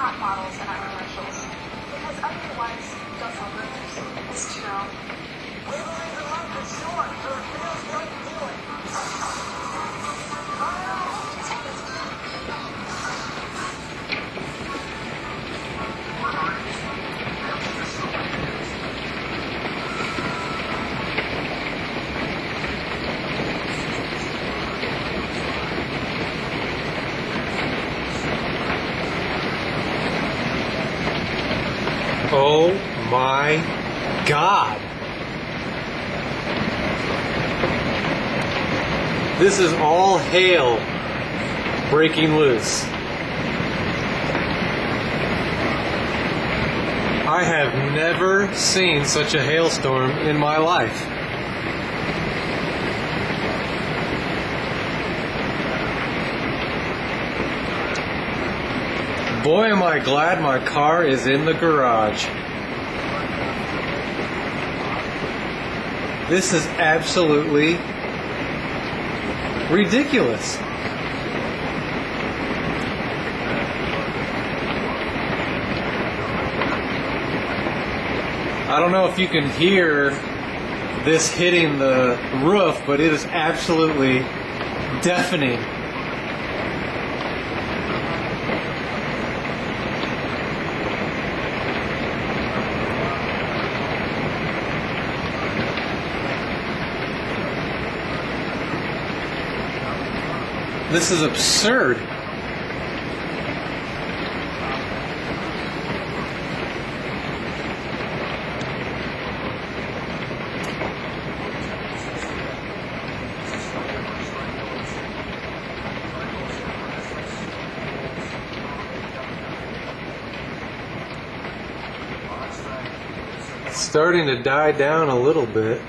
top models in our commercials. Because otherwise, they'll sell rumors. It's true. We believe in love is short, so it feels good to do it. Oh my God. This is all hail breaking loose. I have never seen such a hailstorm in my life. Boy, am I glad my car is in the garage. This is absolutely ridiculous. I don't know if you can hear this hitting the roof, but it is absolutely deafening. This is absurd. It's starting to die down a little bit.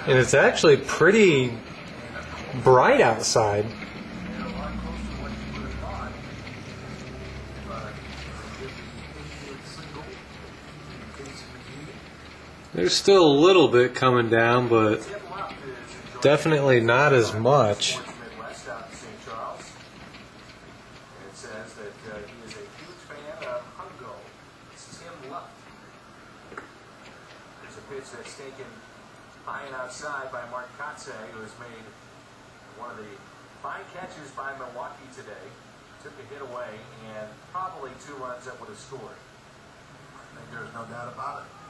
And it's actually pretty bright outside. There's still a little bit coming down, but definitely not as much. It says that he is a huge fan of Hungo. This is him left. There's a pitch that's taken high and outside by Mark Kotze, who has made one of the fine catches by Milwaukee today. Took a hit away and probably 2 runs that would have scored. I think there's no doubt about it.